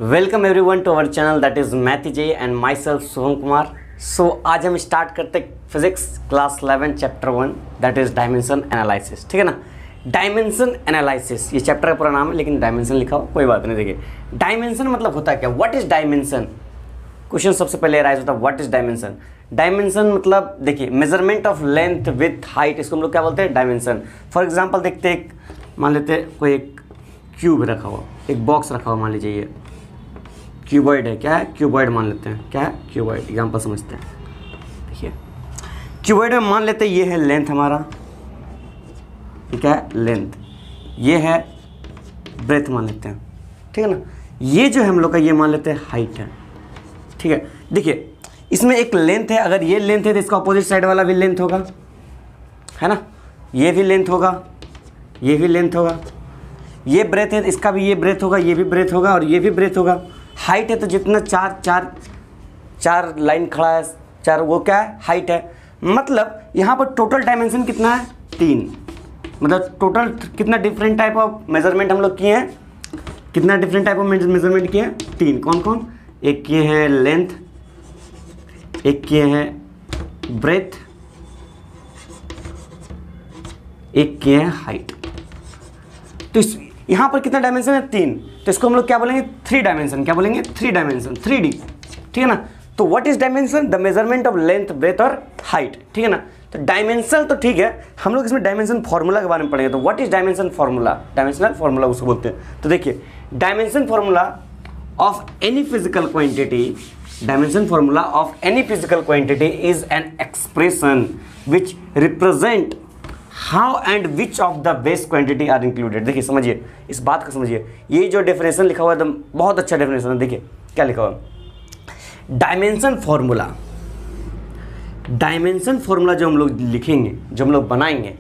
Welcome everyone to our channel that is Mathy J and myself Shubham Kumar. So आज हम start करते physics class 11 chapter 1 that is dimension analysis. ठीक है ना, dimension analysis ये chapter का पूरा नाम है, लेकिन डायमेंशन लिखा हो कोई बात नहीं। देखिए डायमेंशन मतलब होता है क्या, व्हाट इज डायमेंशन। क्वेश्चन सबसे पहले राइज होता है व्हाट इज डायमेंशन। डायमेंशन मतलब देखिए measurement of length with height, इसको हम लोग क्या बोलते हैं, डायमेंशन। फॉर एग्जाम्पल देखते हैं, मान लेते हैं कोई एक क्यूब रखा हुआ, एक बॉक्स रखा हुआ, मान लीजिए ये क्यूबॉइड है। क्या है, क्यूबॉइड मान लेते हैं। क्या है, क्यूबॉइड। एग्जाम्पल समझते हैं। देखिए क्यूबॉइड में मान लेते हैं ये है लेंथ हमारा, ठीक है, लेंथ। ये है ब्रेथ मान लेते हैं, ठीक है ना। ये जो है हम लोग का ये मान लेते हैं हाइट है, ठीक है। देखिए इसमें एक लेंथ है, अगर ये लेंथ है तो इसका अपोजिट साइड वाला भी लेंथ होगा, है ना। ये भी लेंथ होगा, ये भी लेंथ होगा। ये ब्रेथ है, इसका भी ये ब्रेथ होगा, ये भी ब्रेथ होगा और ये भी ब्रेथ होगा। हाइट है तो जितना चार लाइन खड़ा है, चार, वो क्या है, हाइट है। मतलब यहाँ पर टोटल डायमेंशन कितना है, 3। मतलब टोटल कितना डिफरेंट टाइप ऑफ मेजरमेंट हम लोग किए हैं, कितना डिफरेंट टाइप ऑफ मेजरमेंट किए हैं, 3। कौन कौन, एक किए हैं लेंथ, एक किए हैं ब्रेथ, एक किए हैं हाइट। तो इस यहाँ पर कितना डायमेंशन है, 3। तो इसको हम लोग क्या बोलेंगे, 3 डायमेंशन। क्या बोलेंगे, 3 डायमेंशन, 3D, ठीक है ना। तो what is dimension, the measurement of length breadth और हाइट, ठीक है ना। तो डायमेंशन तो ठीक है, हम लोग इसमें डायमेंशन फार्मूला के बारे में पढ़ेंगे। तो what is dimension formula, dimensional formula उसको बोलते हैं। तो देखिए dimension formula of any physical quantity, dimension formula of any physical quantity is an expression which represent how and which of the base quantity are included. देखिए समझिए, इस बात को समझिए। ये जो डेफिनेशन लिखा हुआ है एकदम बहुत अच्छा डेफिनेशन है। देखिए क्या लिखा हुआ, डायमेंशन फार्मूला। डायमेंशन फार्मूला जो हम लोग लिखेंगे, जो हम लोग बनाएंगे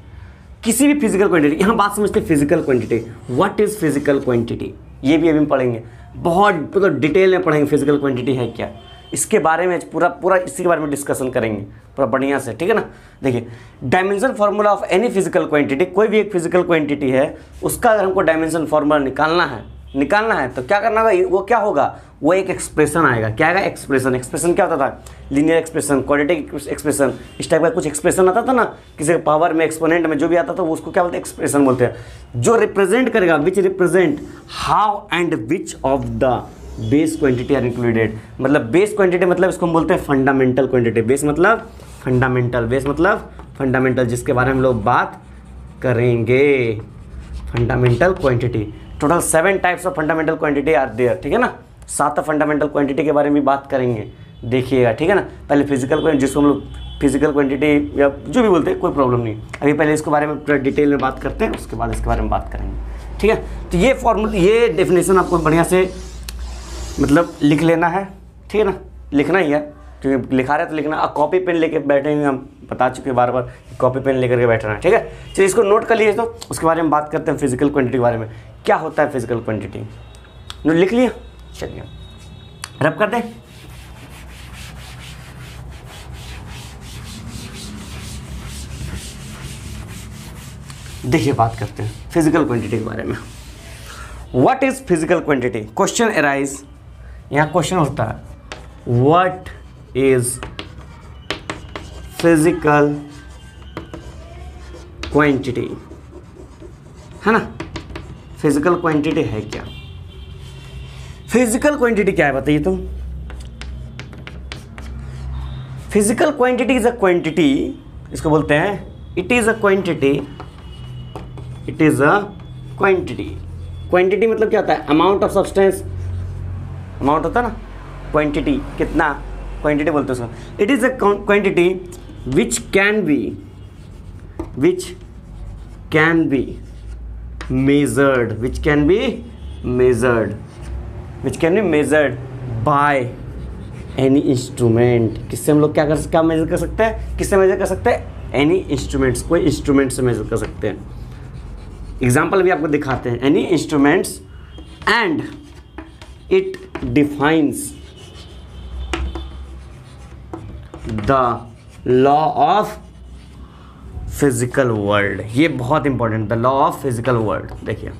किसी भी फिजिकल क्वांटिटी, यहाँ बात समझते हैं physical quantity. What is physical quantity, ये भी अभी हम पढ़ेंगे, बहुत मतलब डिटेल में पढ़ेंगे फिजिकल क्वांटिटी है क्या, इसके बारे में पूरा इसी के बारे में डिस्कशन करेंगे पूरा बढ़िया से, ठीक है ना। देखिए dimension formula of any physical quantity, कोई भी एक फिजिकल क्वांटिटी है उसका अगर हमको डायमेंशन फार्मूला निकालना है तो क्या करना होगा, वो क्या होगा, वो एक एक्सप्रेशन आएगा। क्या आएगा, एक्सप्रेशन। एक्सप्रेशन क्या होता था, लीनियर एक्सप्रेशन, क्वाड्रेटिक एक्सप्रेशन, इस टाइप का कुछ एक्सप्रेशन आता था ना, किसी पावर में, एक्सपोनेंट में, जो भी आता था वो उसको क्या बोलते हैं, एक्सप्रेशन बोलते हैं। जो रिप्रेजेंट करेगा, which represent how and which of the base quantity are included. मतलब बेस क्वांटिटी मतलब इसको हम बोलते हैं फंडामेंटल क्वांटिटी। बेस मतलब फंडामेंटल, बेस मतलब फंडामेंटल, जिसके बारे में हम लोग बात करेंगे। Fundamental quantity, total 7 types of fundamental quantity are there, ठीक है ना। 7 फंडामेंटल क्वांटिटी के बारे में बात करेंगे, देखिएगा, ठीक है ना। पहले फिजिकल क्वांटिटी, जिसको हम लोग फिजिकल क्वांटिटी या जो भी बोलते हैं, कोई प्रॉब्लम नहीं। अभी पहले इसके बारे में पूरा डिटेल में बात करते हैं, उसके बाद इसके बारे में बात करेंगे, ठीक है। तो ये फॉर्मूला, ये डेफिनेशन आपको बढ़िया से मतलब लिख लेना है, ठीक है ना। लिखना ही है, क्योंकि लिखा रहे तो लिखना। अब कॉपी पेन लेके बैठेंगे, हम बता चुके हैं बार कॉपी पेन लेकर के बैठना है, ठीक है। चलिए इसको नोट कर लीजिए, तो उसके बारे में बात करते हैं फिजिकल क्वांटिटी के बारे में। क्या होता है फिजिकल क्वांटिटी, नोट लिख लिया, चलिए रब कर दें। देखिए बात करते हैं फिजिकल क्वांटिटी के बारे में। What is physical quantity, question arise, यहाँ क्वेश्चन होता है व्हाट इज फिजिकल क्वांटिटी, है ना। फिजिकल क्वांटिटी है क्या, फिजिकल क्वांटिटी क्या है बताइए तुम। Physical quantity is a quantity, इसको बोलते हैं it is a quantity, it is a quantity. Quantity मतलब क्या होता है, अमाउंट ऑफ सब्सटेंस, अमाउंट होता है ना, क्वांटिटी कितना, क्वांटिटी बोलते हैं उसको। It is a quantity which can be measured, which can be measured by any instrument। किससे हम लोग क्या मेजर कर सकते हैं, किससे मेजर कर सकते हैं, एनी इंस्ट्रूमेंट्स, कोई इंस्ट्रूमेंट से मेजर कर सकते हैं। एग्जाम्पल भी आपको दिखाते हैं, any instruments and it defines the law of physical world. ये बहुत important, the law of physical world. देखिए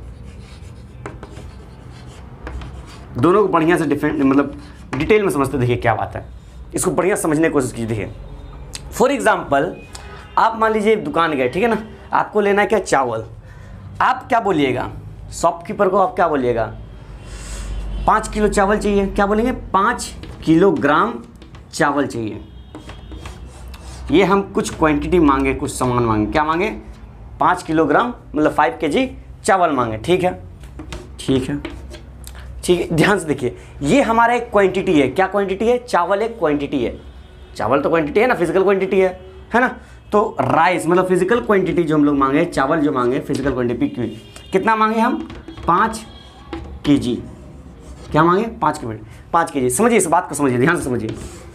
दोनों को बढ़िया से मतलब डिटेल में समझते, देखिए क्या बात है, इसको बढ़िया समझने की कोशिश कीजिए। देखिए फॉर एग्जाम्पल आप मान लीजिए दुकान गए, ठीक है ना, आपको लेना है क्या, चावल। आप क्या बोलिएगा शॉपकीपर को, आप क्या बोलिएगा, 5 किलो चावल चाहिए, क्या बोलेंगे, 5 किलोग्राम चावल चाहिए। ये हम कुछ क्वांटिटी मांगे, कुछ सामान मांगे, क्या मांगे, 5 किलोग्राम मतलब 5 kg चावल मांगे। ठीक है, ठीक है, ठीक है, ध्यान से देखिए, ये हमारा एक क्वांटिटी है। क्या क्वांटिटी है, चावल एक क्वांटिटी है। चावल तो क्वांटिटी है ना, फिजिकल क्वांटिटी है ना। तो राइस मतलब फिजिकल क्वांटिटी जो हम लोग मांगे, चावल जो मांगे फिजिकल क्वांटिटी कितना मांगे हम, 5 kg। क्या मांगे, 5 kg। समझिए इस बात को, समझिए ध्यान से समझिए,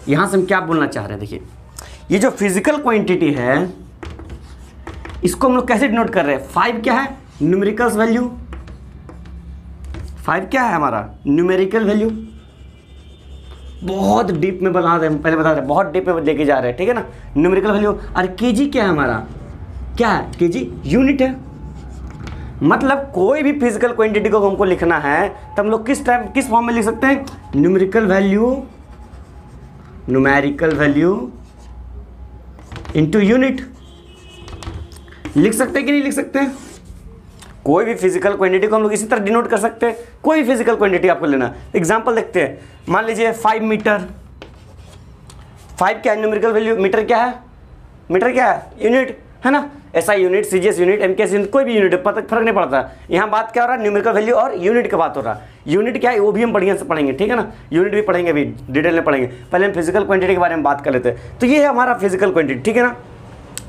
यहाँ से हम क्या बोलना चाह रहे हैं। देखिए ये जो फिजिकल क्वांटिटी है इसको हम लोग कैसे डिनोट कर रहे हैं, 5 क्या है, न्यूमेरिकल वैल्यू। 5 क्या है हमारा, न्यूमेरिकल वैल्यू। बहुत डीप में बना रहे हैं, पहले बता रहे हैं, बहुत डीप में लेके जा रहे हैं, ठीक है ना, न्यूमेरिकल वैल्यू। और केजी क्या है हमारा, क्या है, केजी यूनिट है। मतलब कोई भी फिजिकल क्वांटिटी को हमको लिखना है तो हम लोग किस फॉर्म में लिख सकते हैं, न्यूमेरिकल वैल्यू इनटू यूनिट। लिख सकते हैं कि नहीं लिख सकते हैं। कोई भी फिजिकल क्वांटिटी को हम लोग इसी तरह डिनोट कर सकते हैं। कोई भी फिजिकल क्वांटिटी आपको लेना, एग्जांपल देखते हैं, मान लीजिए 5 मीटर। 5 क्या है, न्यूमेरिकल वैल्यू। मीटर क्या है, मीटर क्या है, यूनिट है ना। SI unit, CGS unit, MKS unit, कोई भी यूनिट फर्क नहीं पड़ता। यहाँ बात क्या हो रहा है, न्यूमेरिकल वैल्यू और यूनिट की बात हो रहा है। यूनिट क्या है वो भी हम बढ़िया से पढ़ेंगे, ठीक है ना, यूनिट भी पढ़ेंगे, अभी डिटेल में पढ़ेंगे। पहले हम फिजिकल क्वांटिटी के बारे में बात कर लेते हैं। तो ये है हमारा फिजिकल क्वांटिटी, ठीक है ना।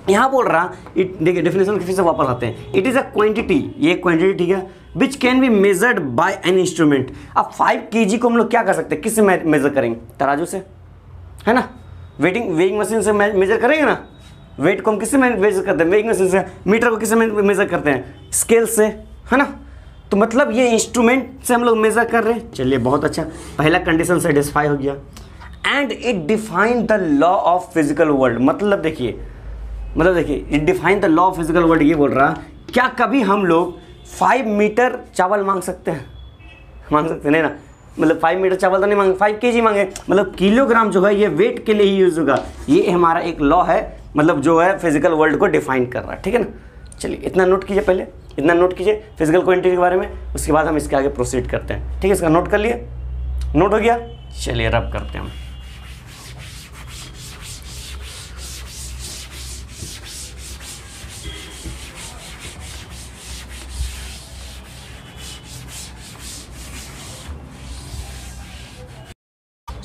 यहाँ बोल रहा, देखिए डेफिनेशन फिर से वापस आते हैं। इट इज़ अ क्वांटिटी, ये क्वांटिटी, ठीक है, which can be measured by an instrument. अब 5 kg को हम लोग क्या कर सकते हैं, किससे मेजर करेंगे, तराजू से, है ना, वेइंग मशीन से मेजर करेंगे ना। वेट को हम किससे मेजर करते हैं, वेइंग मशीन से। मीटर को किससे मेजर करते हैं, स्केल से, है ना। तो मतलब ये इंस्ट्रूमेंट से हम लोग मेजर कर रहे हैं। चलिए बहुत अच्छा, पहला कंडीशन सेटिस्फाई हो गया। And it define the law of physical world. मतलब देखिए it define the law of physical world. ये बोल रहा, क्या कभी हम लोग 5 मीटर चावल मांग सकते हैं, नहीं ना। मतलब 5 मीटर चावल तो नहीं मांगे, 5 kg मांगे। मतलब किलोग्राम जो है ये वेट के लिए ही यूज होगा। ये हमारा एक लॉ है, मतलब जो है फिजिकल वर्ल्ड को डिफाइन कर रहा है, ठीक है ना। चलिए इतना नोट कीजिए, पहले इतना नोट कीजिए फिजिकल क्वांटिटी के बारे में, उसके बाद हम इसके आगे प्रोसीड करते हैं, ठीक है। इसका नोट कर लिए, नोट हो गया। चलिए रब करते हैं हम।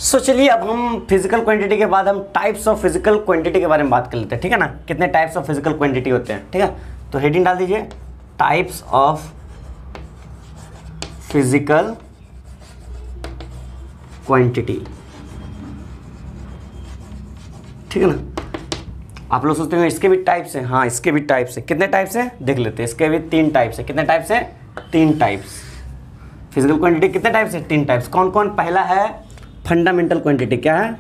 सो चलिए अब हम फिजिकल क्वांटिटी के बाद हम टाइप्स ऑफ फिजिकल क्वांटिटी के बारे में बात कर लेते हैं, ठीक है ना। कितने टाइप्स ऑफ फिजिकल क्वांटिटी होते हैं, ठीक है। तो हेडिंग डाल दीजिए, टाइप्स ऑफ फिजिकल क्वांटिटी, ठीक है ना। आप लोग सोचते हैं इसके भी टाइप्स हैं, हाँ इसके भी टाइप्स हैं। कितने टाइप्स हैं देख लेते हैं। इसके भी 3 टाइप्स हैं। कितने टाइप्स हैं, 3 टाइप्स। फिजिकल क्वांटिटी कितने टाइप्स हैं, 3 टाइप्स। कौन कौन, पहला है फंडामेंटल क्वांटिटी। क्या है,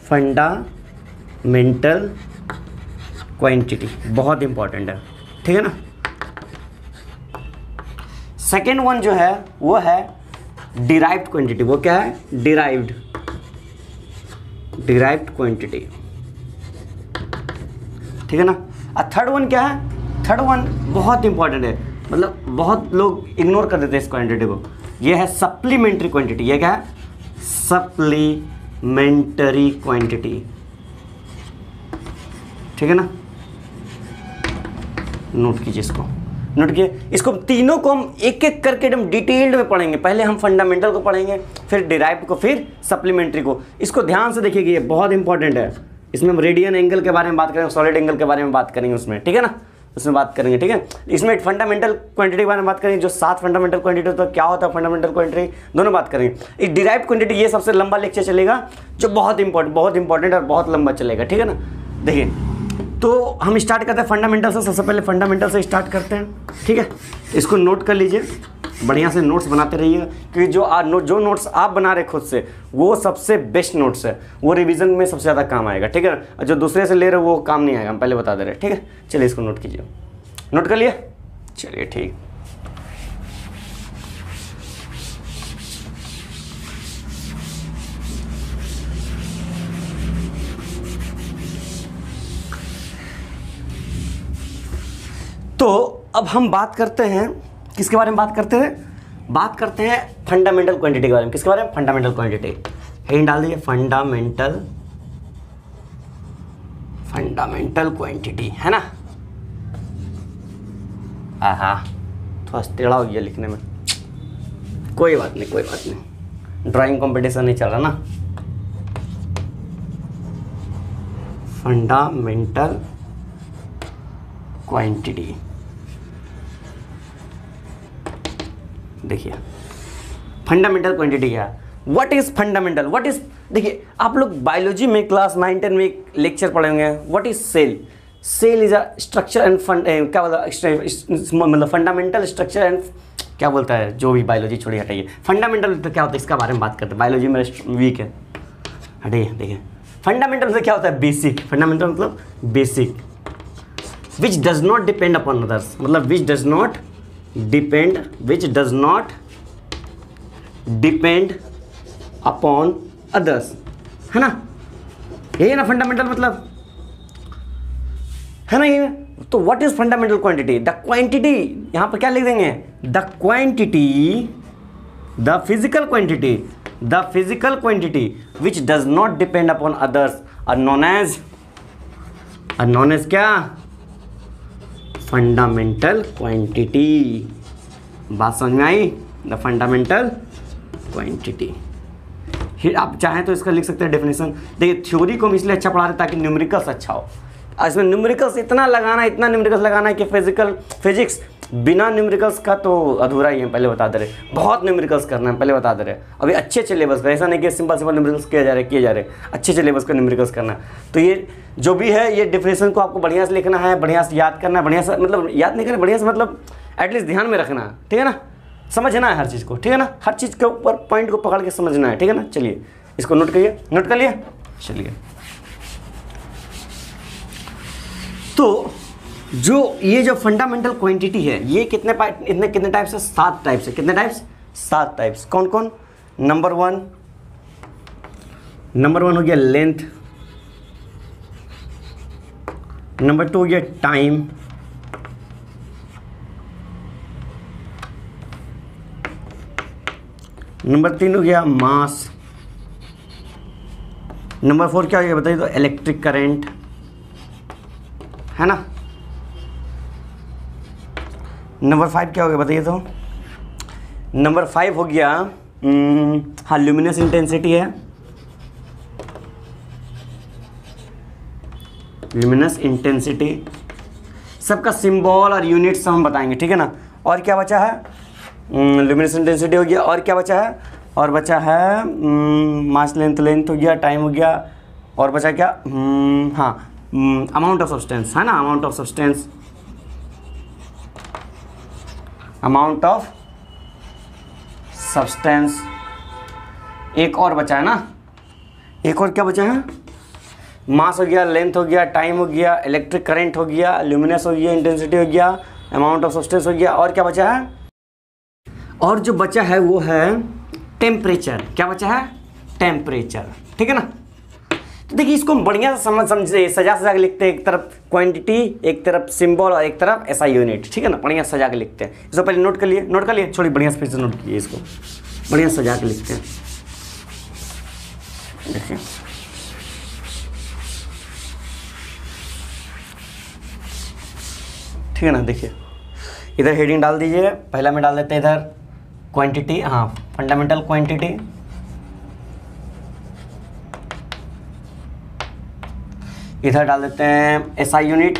फंडामेंटल क्वांटिटी, बहुत इंपॉर्टेंट है, ठीक है ना। सेकेंड वन जो है वो है डिराइव्ड क्वांटिटी। वो क्या है, डिराइव्ड क्वांटिटी, ठीक है ना। और थर्ड वन क्या है, थर्ड वन बहुत इंपॉर्टेंट है, मतलब बहुत लोग इग्नोर कर देते हैं इस क्वांटिटी को। ये है सप्लीमेंट्री क्वांटिटी। ये क्या है, सप्लीमेंटरी क्वांटिटी, ठीक है ना। नोट कीजिए इसको, नोट कीजिए इसको। तीनों को हम एक एक करके एकदम डिटेल्ड में पढ़ेंगे। पहले हम फंडामेंटल को पढ़ेंगे, फिर डिराइव्ड को, फिर सप्लीमेंट्री को। इसको ध्यान से देखिएगा, ये बहुत इंपॉर्टेंट है। इसमें हम रेडियन एंगल के बारे में बात करेंगे, सॉलिड एंगल के बारे में बात करेंगे उसमें, ठीक है ना, उसमें बात करेंगे, ठीक है। इसमें फंडामेंटल क्वांटिटी के बारे में बात करेंगे, जो 7 फंडामेंटल क्वांटिटी होता है, क्या होता है फंडामेंटल क्वांटिटी, दोनों बात करेंगे। इस डिराइव्ड क्वांटिटी ये सबसे लंबा लेक्चर चलेगा, जो बहुत इंपॉर्टेंट और बहुत लंबा चलेगा, ठीक है ना। देखिए तो हम स्टार्ट करते हैं फंडामेंटल से। सबसे पहले फंडामेंटल से स्टार्ट करते हैं, ठीक है। इसको नोट कर लीजिए, बढ़िया से नोट्स बनाते रहिएगा, क्योंकि जो नोट्स आप बना रहे खुद से वो सबसे बेस्ट नोट्स है, वो रिवीजन में सबसे ज़्यादा काम आएगा, ठीक है। और जो दूसरे से ले रहे हो वो काम नहीं आएगा, हम पहले बता दे रहे हैं, ठीक है। चलिए इसको नोट कीजिए, नोट कर लिया, चलिए ठीक। तो अब हम बात करते हैं, किसके बारे में बात करते हैं? बात करते हैं फंडामेंटल क्वांटिटी के बारे में। किसके बारे में? Fundamental quantity. हेडिंग डाल दीजिए, फंडामेंटल क्वांटिटी, है ना। आहा, थोड़ा टेढ़ा हो गया लिखने में, कोई बात नहीं, कोई बात नहीं, ड्राइंग कंपटीशन नहीं चल रहा ना। फंडामेंटल क्वांटिटी, देखिए फंडामेंटल क्वांटिटी क्या है? What is fundamental, what is, देखिए आप लोग बायोलॉजी में क्लास 9, 10 में एक लेक्चर पढ़ेंगे, what is cell. Cell is a structure and क्या बोला, मतलब फंडामेंटल स्ट्रक्चर एंड क्या बोलता है, जो भी बायोलॉजी छोड़ी हटाइए। फंडामेंटल तो क्या होता है, इसका बारे में बात करते हैं। बायोलॉजी में वीक है, हटाइए। देखिए फंडामेंटल मतलब क्या होता है? बेसिक। फंडामेंटल मतलब basic. Which does not depend upon others, मतलब which does not depend upon others, है ना। यही है ना फंडामेंटल मतलब, है ना ये। तो what is fundamental quantity? The quantity, यहां पर क्या लिख देंगे? The quantity, the physical quantity which does not depend upon others are known as क्या? Fundamental quantity. बात समझ में आई? The fundamental quantity. आप चाहें तो इसका लिख सकते हैं डेफिनेशन। देखिए थ्योरी को हम इसलिए अच्छा पढ़ा रहे ताकि न्यूमेरिकल्स अच्छा हो। इसमें न्यूमेरिकल्स इतना न्यूमेरिकल्स लगाना है कि फिजिक्स बिना न्यूमेरिकल्स का तो अधूरा ही है, पहले बता दे रहे। बहुत न्यूमेरिकल्स करना है, पहले बता दे रहे। अभी अच्छे लेवल्स का, ऐसा नहीं कि सिंपल न्यूमेरिकल्स किए जा रहे, अच्छे लेवल्स का न्यूमेरिकल्स करना है। तो ये जो भी है, ये डेफिनेशन को आपको बढ़िया से लिखना है, बढ़िया से याद करना है, बढ़िया से मतलब याद नहीं करना, बढ़िया से मतलब एटलीस्ट ध्यान में रखना है, ठीक है ना। समझना है हर चीज़ को, ठीक है ना, हर चीज़ के ऊपर पॉइंट को पकड़ के समझना है, ठीक है ना। चलिए इसको नोट करिए, नोट कर लिए। चलिए तो जो ये जो फंडामेंटल क्वांटिटी है, ये कितने टाइप्स है? 7 टाइप्स है। कितने टाइप्स? 7 टाइप्स। कौन कौन? नंबर वन हो गया लेंथ, नंबर 2 हो गया टाइम, नंबर 3 हो गया मास, नंबर 4 क्या हो गया बताइए तो? इलेक्ट्रिक करंट, है ना। नंबर 5 क्या हो गया बताइए तो? नंबर 5 हो गया हाँ ल्यूमिनस इंटेंसिटी है, ल्यूमिनस इंटेंसिटी। सबका सिंबल और यूनिट्स हम बताएंगे, ठीक है ना। और क्या बचा है? ल्यूमिनस इंटेंसिटी हो गया, और क्या बचा है? और बचा है मास, लेंथ हो गया, टाइम हो गया, और बचा क्या? हाँ अमाउंट ऑफ सब्सटेंस, है ना। Amount of substance. एक और बचा है ना, एक और क्या बचा है? मास हो गया, लेंथ हो गया, टाइम हो गया, इलेक्ट्रिक करंट हो गया, ल्यूमिनस हो गया, इंटेंसिटी हो गया, अमाउंट ऑफ सब्सटेंस हो गया, और क्या बचा है? और जो बचा है वो है टेम्परेचर। क्या बचा है? टेम्परेचर, ठीक है ना। तो देखिए इसको हम बढ़िया से समझे, सजा के लिखते हैं। एक तरफ क्वांटिटी, एक तरफ सिंबल, और एक तरफ ऐसा यूनिट, ठीक है ना। बढ़िया सजा के लिखते हैं। इसको पहले नोट कर लिए, छोड़ी बढ़िया से फिर से नोट कीजिए, इसको बढ़िया सजा के लिखते हैं। देखिए ठीक है ना। देखिए इधर हेडिंग डाल दीजिए, पहला में डाल देते हैं इधर क्वांटिटी, हाँ फंडामेंटल क्वांटिटी। इधर डाल देते हैं एसआई यूनिट,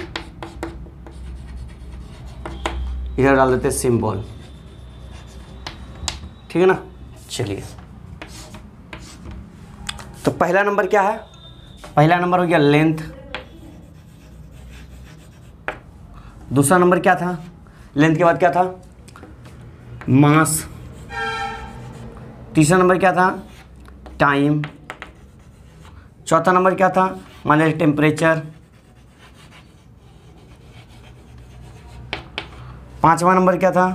इधर डाल देते हैं सिंबल, ठीक है ना। चलिए तो पहला नंबर क्या है? पहला नंबर हो गया लेंथ। दूसरा नंबर क्या था? लेंथ के बाद क्या था? मास। तीसरा नंबर क्या था? टाइम। चौथा नंबर क्या था? मान लीजिए टेम्परेचर। पांचवा नंबर क्या था?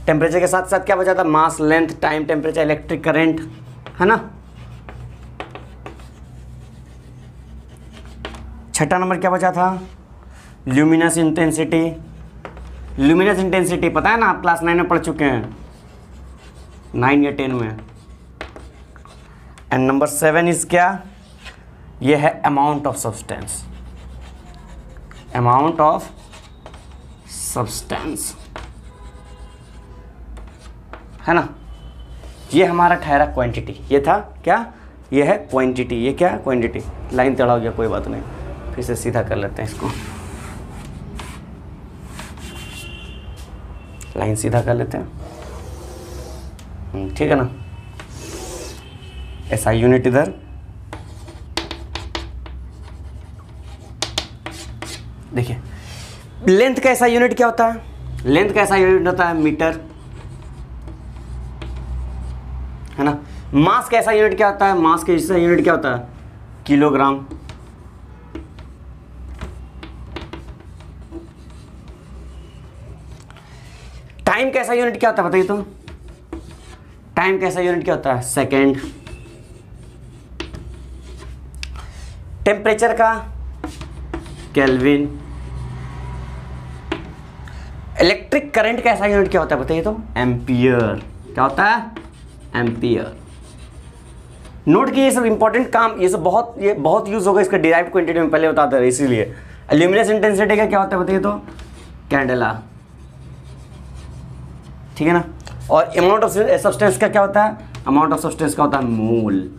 टेम्परेचर के साथ साथ क्या बचा था? Mass, length, time, temperature, electric current, है ना। छठा नंबर क्या बचा था? ल्यूमिनस इंटेंसिटी, ल्यूमिनस इंटेंसिटी पता है ना, आप क्लास 9 में पढ़ चुके हैं, 9 या 10 में। एंड नंबर 7 इज क्या, ये है amount of substance, amount of substance, है ना। ये हमारा ठहरा क्वांटिटी, ये था क्या, ये है क्वांटिटी, ये क्या है क्वांटिटी। लाइन टेढ़ा हो गया, कोई बात नहीं, फिर से सीधा कर लेते हैं इसको, लाइन सीधा कर लेते हैं, ठीक है ना। ऐसा यूनिट इधर, देखिए लेंथ का ऐसा यूनिट क्या होता है, लेंथ का ऐसा यूनिट होता है मीटर, है ना। मास का ऐसा यूनिट क्या होता है, मास का ऐसा यूनिट क्या होता है, किलोग्राम। टाइम का ऐसा यूनिट क्या होता है बताइए तो, टाइम का ऐसा यूनिट क्या होता है, सेकेंड। टेम्परेचर का केल्विन। इलेक्ट्रिक करंट का ऐसा यूनिट क्या होता है बताइए तो, एम्पियर। क्या होता है, एम्पियर। नोट कीजिए, ये सब इंपॉर्टेंट काम, ये सब बहुत यूज होगा इसका डिराइव्ड क्वांटिटी में, पहले बताते रहे इसीलिए। ल्यूमिनस इंटेंसिटी का क्या होता है बताइए तो, कैंडेला, ठीक है ना। और अमाउंट ऑफ सब्सटेंस का क्या होता है, अमाउंट ऑफ सब्सटेंस का होता है मोल।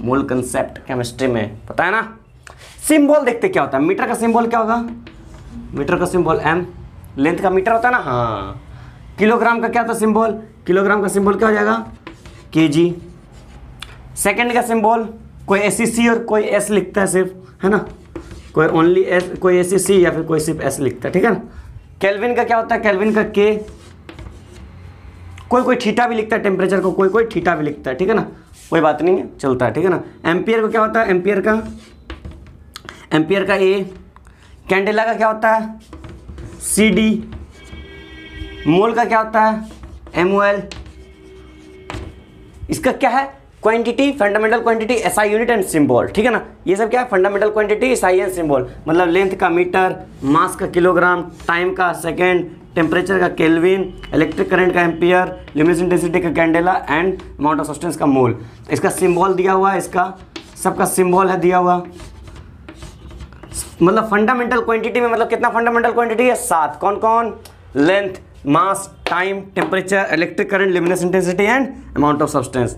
मोल कंसेप्ट केमिस्ट्री में पता है ना। सिंबल देखते क्या होता है, मीटर का सिंबल क्या होगा, मीटर का सिंबल एम, लेंथ का मीटर होता है ना, हाँ। किलोग्राम का क्या होता है सिंबल, किलोग्राम का सिंबल क्या हो जाएगा, केजी। सेकंड का सिंबल कोई एससी और कोई एस लिखता है सिर्फ, है ना, कोई ओनली एस, कोई एससी या फिर कोई सिर्फ एस लिखता है, ठीक है ना। केल्विन का क्या होता है, केल्विन का के, कोई थीटा भी लिखता है टेम्परेचर को, कोई थीटा भी लिखता है, ठीक है ना, कोई बात नहीं है, चलता है, ठीक है ना। एम्पियर को क्या होता है, एम्पियर का ए। कैंडेला का क्या होता है, सी डी। मोल का क्या होता है, MOL। इसका क्या है, quantity, fundamental quantity, SI unit and symbol, ठीक है ना। ये सब क्या है, fundamental quantity, SI and symbol, मतलब लेंथ का मीटर, मास का किलोग्राम, टाइम का सेकेंड, टेम्परेचर का केल्विन, इलेक्ट्रिक करंट का एम्पियर, ल्यूमिनस इंटेंसिटी का candela and amount of substance का मोल। इसका सिंबल दिया हुआ है, इसका सबका सिंबल है दिया हुआ। मतलब फंडामेंटल क्वांटिटी में मतलब कितना फंडामेंटल क्वांटिटी है, 7। कौन कौन, length, mass, time, temperature, electric current, luminous intensity and amount of substance.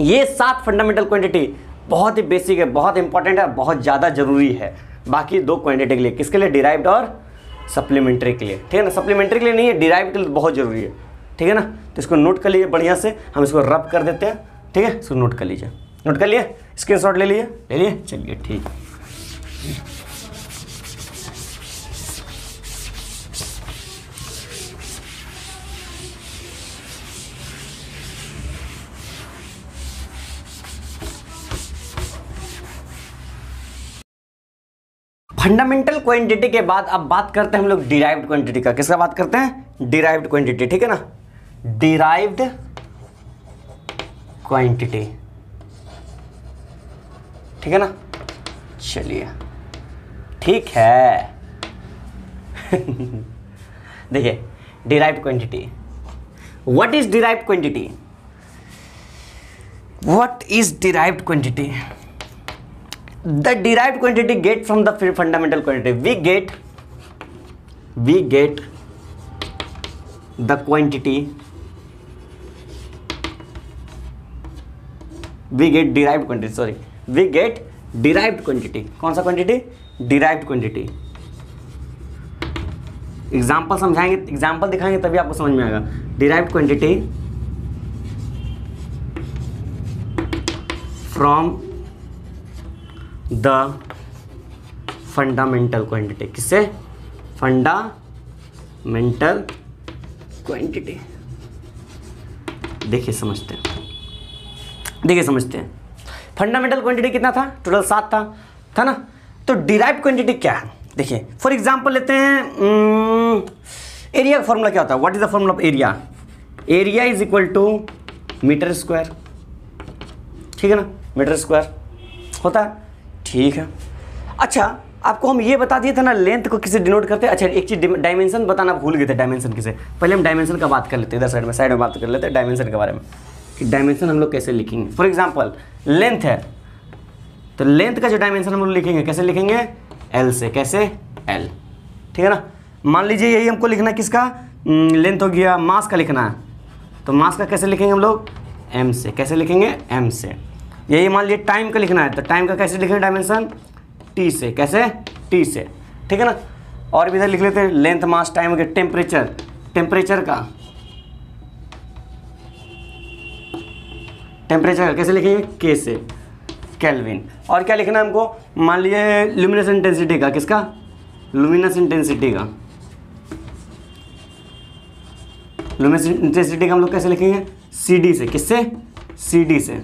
ये 7 फंडामेंटल क्वांटिटी बहुत ही बेसिक है, बहुत इंपॉर्टेंट है, बहुत ज़्यादा जरूरी है। बाकी 2 क्वांटिटी के लिए, किसके लिए, डिराइव्ड और सप्लीमेंट्री के लिए, ठीक है ना। सप्लीमेंट्री के लिए नहीं है, डिराइव्ड के लिए बहुत जरूरी है, ठीक है ना। तो इसको नोट कर लीजिए बढ़िया से, हम इसको रब कर देते हैं, ठीक है। इसको नोट कर लीजिए, नोट कर लिए, स्क्रीनशॉट ले लिए, चलिए ठीक है। फंडामेंटल क्वांटिटी के बाद अब बात करते हैं हम लोग डिराइव्ड क्वांटिटी का। किसका बात करते हैं, डिराइव्ड क्वांटिटी, ठीक है ना। डिराइव्ड क्वांटिटी, ठीक है ना। चलिए ठीक है। देखिए derived quantity, what is derived quantity, what is derived quantity. The derived quantity get from the fundamental quantity. We get the quantity, we get derived quantity, sorry, we get derived quantity. कौन सा quantity, derived quantity। Example समझाएंगे, example दिखाएंगे तभी आपको समझ में आएगा। derived quantity from the fundamental quantity, किससे, फंडामेंटल क्वांटिटी। देखिए समझते हैं, फंडामेंटल क्वांटिटी कितना था, टोटल 7 था ना। तो डिराइव्ड क्वांटिटी क्या है, देखिए फॉर एग्जांपल लेते हैं, एरिया का फॉर्मूला क्या होता है, what is the formula of area, area is equal to metre square, ठीक है ना, मीटर स्क्वायर होता है, ठीक है। अच्छा आपको हम ये बता दिए थे ना लेंथ को किसे डिनोट करते हैं। अच्छा एक चीज़ डायमेंशन बताना भूल गए थे, डायमेंशन किसे, पहले हम डायमेंशन का बात कर लेते हैं, इधर साइड में बात कर लेते हैं डायमेंशन के बारे में कि डायमेंशन हम लोग कैसे लिखेंगे। फॉर एग्जाम्पल लेंथ है तो लेंथ का जो डायमेंशन हम लोग लिखेंगे कैसे लिखेंगे, एल से, कैसे एल, ठीक है ना। मान लीजिए यही हमको लिखना है किसका, लेंथ हो गया, मास का लिखना है तो मास का कैसे लिखेंगे हम लोग, एम से, कैसे लिखेंगे एम से। यही मान लीजिए टाइम का लिखना है तो टाइम का कैसे लिखेंगे डायमेंशन, टी से, कैसे टी से, ठीक है ना। और भी इधर लिख लेते हैं लेंथ मास टाइम हो गया। टेम्परेचर, टेम्परेचर का कैसे लिखेंगे, के से, केल्विन। और क्या लिखना है हमको, मान लीजिए ल्यूमिनस इंटेंसिटी का, किसका, लुमिनस इंटेंसिटी का, लुमिनस इंटेंसिटी का हम लोग कैसे लिखेंगे, सी डी से, किससे, सी डी से,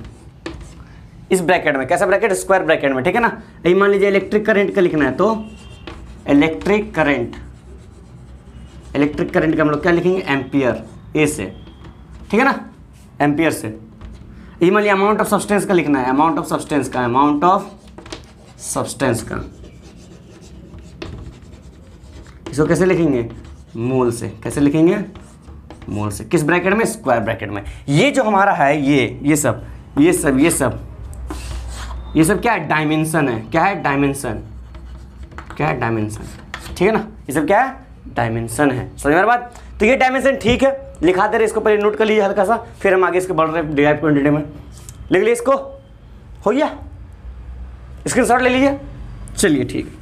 इस ब्रैकेट में, कैसा ब्रैकेट, स्क्वायर ब्रैकेट में, ठीक है ना। यही मान लीजिए इलेक्ट्रिक करंट का लिखना है तो इलेक्ट्रिक करंट का हम लोग क्या लिखेंगे, एम्पियर, ए से, ठीक है ना, एम्पियर से। यही मान लीजिए अमाउंट ऑफ सब्सटेंस का लिखना है, अमाउंट ऑफ सब्सटेंस का, अमाउंट ऑफ सब्सटेंस का, इसको कैसे लिखेंगे, मोल से, कैसे लिखेंगे, मोल से, किस ब्रैकेट में, स्क्वायर ब्रैकेट में। ये जो हमारा है ये सब क्या है, डायमेंशन है, क्या है, डायमेंशन, क्या है, डायमेंशन, ठीक है ना। ये सब क्या है, डायमेंशन है, समझ में आ रहा बात। तो ये डायमेंशन ठीक है, लिखा दे रहे, इसको पहले नोट कर लीजिए हल्का सा, फिर हम आगे इसके बढ़ रहे डिराइव क्वांटिटी में। लिख लीजिए इसको, हो गया, स्क्रीनशॉट ले लीजिए, चलिए ठीक है।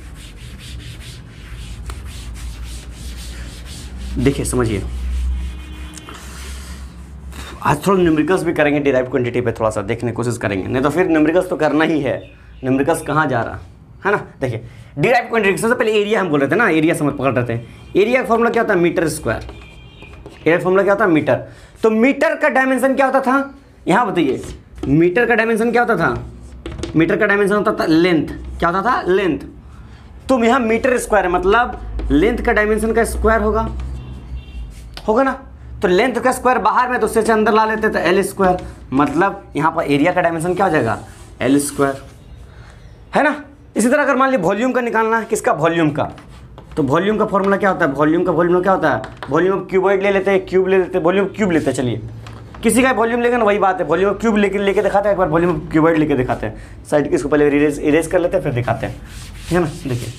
देखिए समझिए, आज थोड़ा न्यूमेरिकल्स भी करेंगे डिराइव क्वांटिटी पे, थोड़ा सा देखने की कोशिश करेंगे, नहीं तो फिर न्यूमेरिकल्स तो करना ही है, न्यूमेरिकल्स कहाँ जा रहा है ना। देखिए डिराइव क्वांटिटी, सबसे पहले एरिया हम बोल रहे थे ना, एरिया समझ पकड़ रहे थे। एरिया का फॉर्मूला क्या होता है, मीटर स्क्वायर, एरिया का फॉर्मूला क्या होता है, मीटर। तो मीटर का डायमेंशन क्या होता था, यहाँ बताइए, मीटर का डायमेंशन क्या होता था, मीटर का डायमेंशन होता था लेंथ, क्या होता था, लेंथ। तो यहाँ मीटर स्क्वायर है, मतलब लेंथ का डायमेंशन का स्क्वायर होगा ना। तो लेंथ का स्क्वायर बाहर में तो उससे अंदर ला लेते तो एल स्क्वायर, मतलब यहाँ पर एरिया का डायमेंशन क्या हो जाएगा, एल स्क्वायर, है ना। इसी तरह अगर मान लीजिए वॉल्यूम का निकालना है, किसका, वॉल्यूम का, तो वॉल्यूम का फॉर्मूला क्या होता है, वॉल्यूम का फॉर्मूला क्या होता है, वॉल्यूम ऑफ क्यूबॉइड ले लेते हैं, क्यूब ले लेते हैं, वॉल्यूम क्यूब लेते हैं। चलिए किसी का वॉल्यूम लेंगे ना, वही बात है, वॉल्यूम ऑफ क्यूब लेके दिखाते हैं, एक बार वॉल्यूम ऑफ क्यूबॉइड लेके दिखाते हैं। साइड इसको पहले इरेज कर लेते हैं, फिर दिखाते हैं, ठीक है ना। देखिए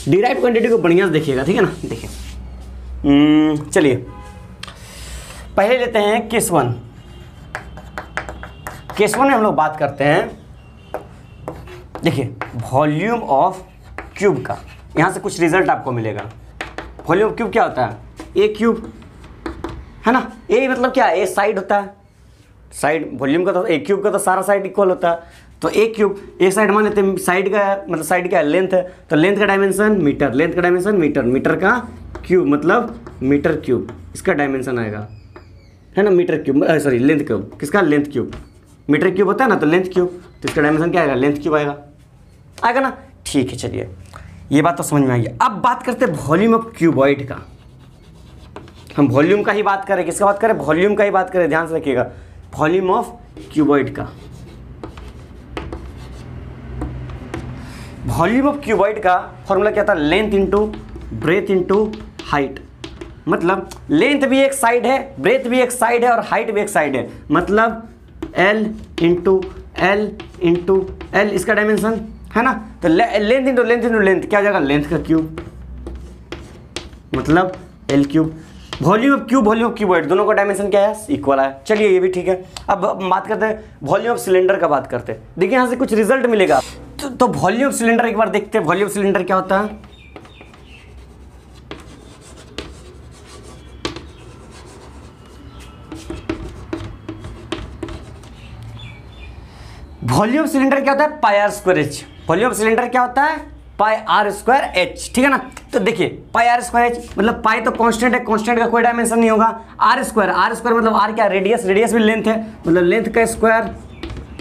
डिराइव क्वांटिटी को बढ़िया से देखिएगा, ठीक है ना। देखिए चलिए पहले लेते हैं केस वन। केस वन में हम लोग बात करते हैं, देखिए वॉल्यूम ऑफ क्यूब का, यहाँ से कुछ रिजल्ट आपको मिलेगा। वॉल्यूम ऑफ क्यूब क्या होता है, ए क्यूब, है ना। ए मतलब क्या है, ए साइड होता है, साइड वॉल्यूम का तो ए क्यूब का तो सारा साइड इक्वल होता है। तो ए क्यूब, एक साइड मान लेते हैं, साइड का मतलब साइड क्या है, लेंथ है, तो लेंथ का डायमेंशन मीटर, लेंथ का डायमेंशन मीटर, मीटर का क्यूब मतलब मीटर क्यूब, इसका डायमेंशन आएगा, है ना, metre cube, sorry length cube, किसका, लेंथ क्यूब, मीटर क्यूब होता है ना, तो लेंथ क्यूब, तो इसका डायमेंशन क्या आएगा, लेंथ क्यूब आएगा ना। ठीक है चलिए ये बात तो समझ में आई। अब बात करते हैं वॉल्यूम ऑफ क्यूबॉइड का। हम वॉल्यूम का ही बात करें, किसका बात करें, वॉल्यूम का ही बात करें, ध्यान से रखिएगा, वॉल्यूम ऑफ क्यूबॉइड का। वॉल्यूम ऑफ क्यूबॉइड का फॉर्मूला क्या था, length into breadth into height, मतलब लेंथ भी एक साइड है, ब्रेथ भी एक साइड है और हाइट भी एक साइड है, मतलब L into L into L, इसका डायमेंशन है ना। तो लेंथ इंटू लेंथ क्या हो जाएगा, लेंथ का क्यूब, मतलब L cube. Volume of cuboid दोनों का डायमेंशन क्या है, इक्वल है। चलिए ये भी ठीक है। अब बात करते हैं वॉल्यूम ऑफ सिलेंडर का, बात करते हैं। देखिए यहाँ से कुछ रिजल्ट मिलेगा। तो वॉल्यूम ऑफ सिलेंडर एक बार देखते हैं, वॉल्यूम ऑफ सिलेंडर क्या होता है। वॉल्यूम ऑफ सिलेंडर क्या होता है, pi r square h. Volume of cylinder क्या होता है, पाई आर स्क्वायर एच, ठीक है ना। तो देखिए पाई आर स्क्वायर एच मतलब पाई तो कांस्टेंट है, कांस्टेंट का कोई डायमेंशन नहीं होगा। आर स्क्वायर मतलब आर क्या, रेडियस, रेडियस भी लेंथ है, मतलब लेंथ का स्क्वायर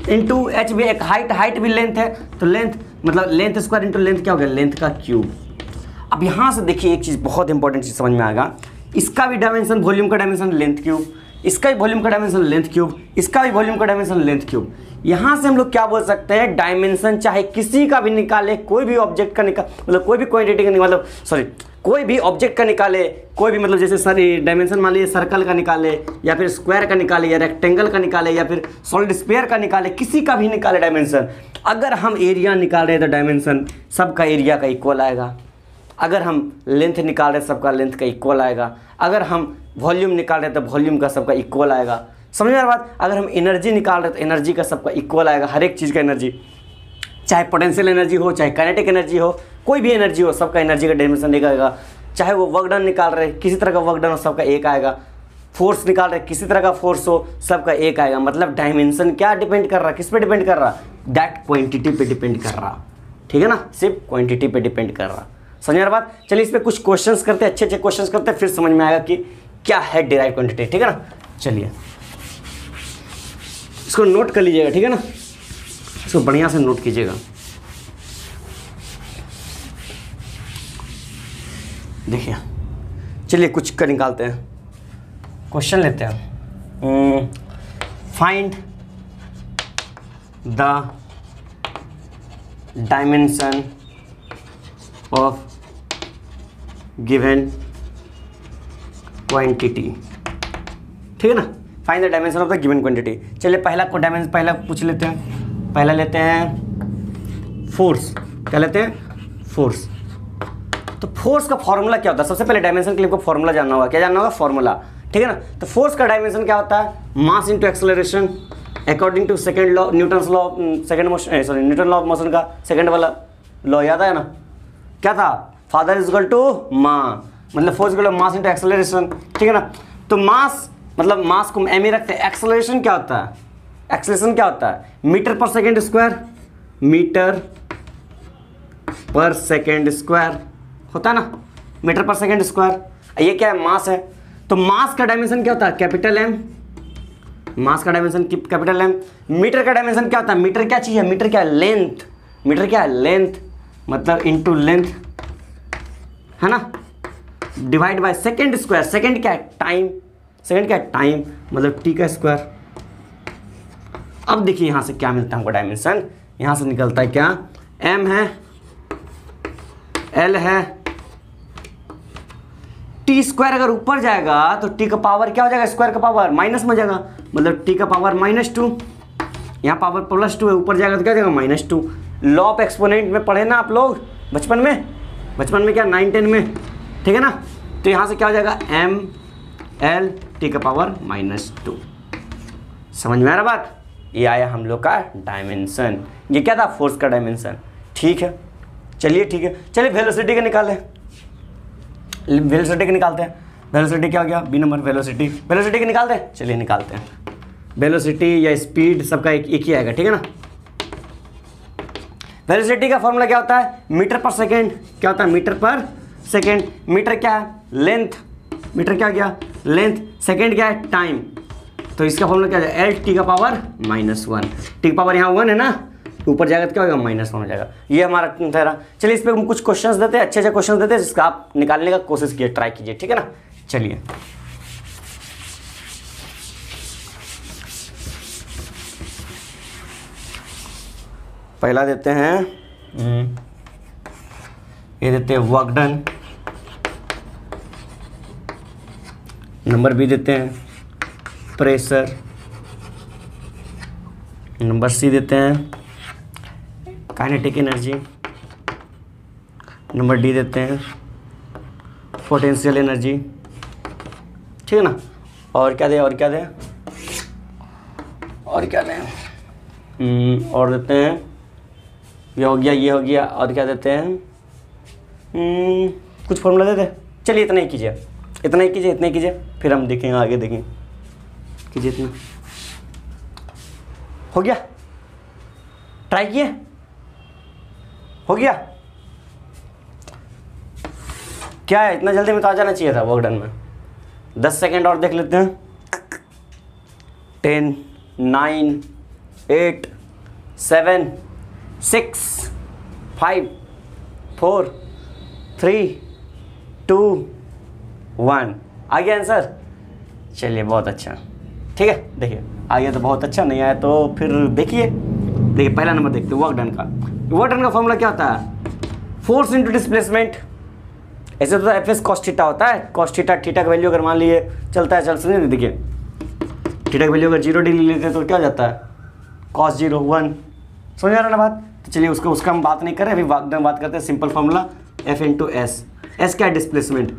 इंटू एच भी एक हाइट, हाइट भी लेंथ है, तो लेंथ मतलब लेंथ स्क्वायर इंटू लेंथ क्या हो गया, लेंथ का क्यूब। अब यहाँ से देखिए एक चीज़ बहुत इंपॉर्टेंट चीज़ समझ में आएगा, इसका भी डायमेंशन वॉल्यूम का डायमेंशन लेंथ क्यूब, इसका भी वॉल्यूम का डायमेंशन लेंथ क्यूब, इसका भी वॉल्यूम का डायमेंशन लेंथ क्यूब। यहाँ से हम लोग क्या बोल सकते हैं, डायमेंशन चाहे किसी का भी निकाले, कोई भी ऑब्जेक्ट का मतलब कोई भी क्वांटिटी का मतलब सॉरी कोई भी ऑब्जेक्ट का निकाले, कोई भी मतलब जैसे सर डायमेंशन मान लीजिए सर्कल का निकाले या फिर स्क्वायर का निकाले या रेक्टेंगल का निकाले या फिर सॉलिड स्फीयर का निकाले, किसी का भी निकाले डायमेंशन। अगर हम एरिया निकाल रहे हैं तो डायमेंशन सबका एरिया का इक्वल आएगा। अगर हम लेंथ निकाल रहे हैं सबका लेंथ का इक्वल आएगा। अगर हम वॉल्यूम निकाल रहे हैं तो वॉल्यूम का सबका इक्वल आएगा। समझ में आ रहा बात। अगर हम एनर्जी निकाल रहे हैं तो एनर्जी का सबका इक्वल आएगा। हर एक चीज़ का एनर्जी, चाहे पोटेंशियल एनर्जी हो, चाहे काइनेटिक एनर्जी हो, कोई भी एनर्जी हो, सबका एनर्जी का डायमेंशन एक आएगा। चाहे वो वर्क डन निकाल रहे हैं, किसी तरह का वर्क डन हो, सबका एक आएगा। फोर्स निकाल रहे हैं, किसी तरह का फोर्स हो, सबका एक आएगा। मतलब डायमेंशन क्या डिपेंड कर रहा है, किस पे डिपेंड कर रहा, दैट क्वांटिटी पे डिपेंड कर रहा। ठीक है ना, सिर्फ क्वांटिटी पे डिपेंड कर रहा। समझ में आ रहा बात। चलिए इस पे कुछ क्वेश्चंस करते हैं, अच्छे अच्छे क्वेश्चंस करते हैं, फिर समझ में आएगा कि क्या है डिराइव्ड क्वांटिटी। ठीक है ना, चलिए इसको नोट कर लीजिएगा। ठीक है ना, इसको बढ़िया से नोट कीजिएगा। देखिए चलिए कुछ का निकालते हैं, क्वेश्चन लेते हैं। Find the dimension of given quantity. ठीक है ना, find the dimension of the given quantity. चलिए पहला डायमेंशन पहला पूछ लेते हैं। पहला लेते हैं फोर्स। क्या लेते हैं, फोर्स। तो फोर्स का फॉर्मूला क्या होता है, सबसे पहले डायमेंशन के लिए आपको फॉर्मूला जानना होगा। क्या जानना होगा, फॉर्मूला। ठीक है ना, तो फोर्स का डायमेंशन क्या होता है, mass into acceleration according to second law, Newton law, second motion sorry Newton law of motion का सेकंड वाला लॉ याद है ना, क्या था, फादर इज इक्वल टू माँ, मतलब force equal to mass into acceleration. ठीक है ना, तो मास मतलब मास को एम ही रखते हैं। एक्सेलरेशन क्या होता है, एक्सेलरेशन क्या होता है, मीटर पर सेकेंड स्क्वायर, मीटर पर सेकेंड स्क्वायर होता है ना, मीटर पर सेकेंड स्क्वायर। ये क्या है, मास है। तो मास का डायमेंशन क्या होता है, कैपिटल एम। मास का डायमेंशन कैपिटल एम। मीटर का डायमेंशन क्या होता है, मीटर क्या चीज है, मीटर क्या है, लेंथ। मीटर क्या है, लेंथ, मतलब इनटू लेंथ, है ना, divide by second square. Second क्या है, टाइम। सेकेंड क्या है, टाइम, मतलब टी का स्क्वायर। अब देखिए यहां से क्या मिलता है हमको डायमेंशन, यहां से निकलता है क्या, एम है, एल है, टी स्क्वायर अगर ऊपर जाएगा तो टी का पावर क्या हो जाएगा, स्क्वायर का पावर माइनस में जाएगा, मतलब टी का पावर -2। यहाँ पावर +2 है, ऊपर जाएगा तो क्या जाएगा, -2। लॉ ऑफ एक्सपोनेंट में पढ़े ना आप लोग बचपन में क्या 9-10 में। ठीक है ना, तो यहाँ से क्या हो जाएगा, एम एल टी का पावर -2। समझ में आ रहा बात। ये आया हम लोग का डायमेंशन। ये क्या था, फोर्स का डायमेंशन। ठीक है, चलिए ठीक है, चलिए वेलोसिटी का निकालें। वेलोसिटी का निकालते हैं। वेलोसिटी क्या हो गया, बी नंबर, वेलोसिटी। वेलोसिटी का निकालते हैं, चलिए निकालते हैं। वेलोसिटी या स्पीड सबका एक ही आएगा। ठीक है ना, वेलोसिटी का फॉर्मूला क्या होता है, मीटर पर सेकेंड। क्या होता है, मीटर पर सेकेंड। मीटर क्या है, लेंथ। मीटर क्या गया, लेंथ। सेकेंड क्या है, टाइम। तो इसका फॉर्मूला क्या है, एल टी का पावर -1। टी का पावर यहाँ 1 है ना, ऊपर जाएगा तो क्या होगा, -1 हो जाएगा। ये हमारा ठहरा। चलिए इस पर हम कुछ क्वेश्चंस देते हैं, अच्छे अच्छे क्वेश्चंस देते हैं, जिसका आप निकालने का कोशिश कीजिए, ट्राई कीजिए। ठीक है ना, चलिए पहला देते हैं, ये देते हैं वर्क डन। नंबर बी देते हैं प्रेशर। नंबर सी देते हैं काइनेटिक एनर्जी। नंबर डी देते हैं पोटेंशियल एनर्जी। ठीक है ना, और क्या दें, और क्या दें, और क्या दें, और देते हैं, ये हो गया, ये हो गया, और क्या देते हैं, कुछ फॉर्मूला दे दे। चलिए इतना ही कीजिए, इतना ही कीजिए, इतना ही कीजिए, फिर हम देखेंगे आगे, देखेंगे। कीजिए इतना, हो गया, ट्राई किए, हो गया। क्या है, इतना जल्दी में तो आ जाना चाहिए था वर्क डन में। 10 सेकेंड और देख लेते हैं। 10 9 8 7 6 5 4 3 2 1 आ गया आंसर। चलिए बहुत अच्छा, ठीक है, देखिए आ गया तो बहुत अच्छा, नहीं आया तो फिर देखिए पहला नंबर देखते हैं वर्क डन का। वर्क डन का फॉर्मूला क्या होता है? Force into displacement. ऐसे तो एफ एस कॉस थीटा होता है, कॉस थीटा का वैल्यू अगर मान लिए चलता है, चल समझे, देखिए थीटा की वैल्यू अगर 0 डिग्री लेते हैं तो क्या हो जाता है? कॉस 0 1। समझ आ रहा ना बात? तो चलिए उसका हम बात नहीं कर रहे, अभी बात करते हैं simple formula F into S. S क्या है? डिस्प्लेसमेंट।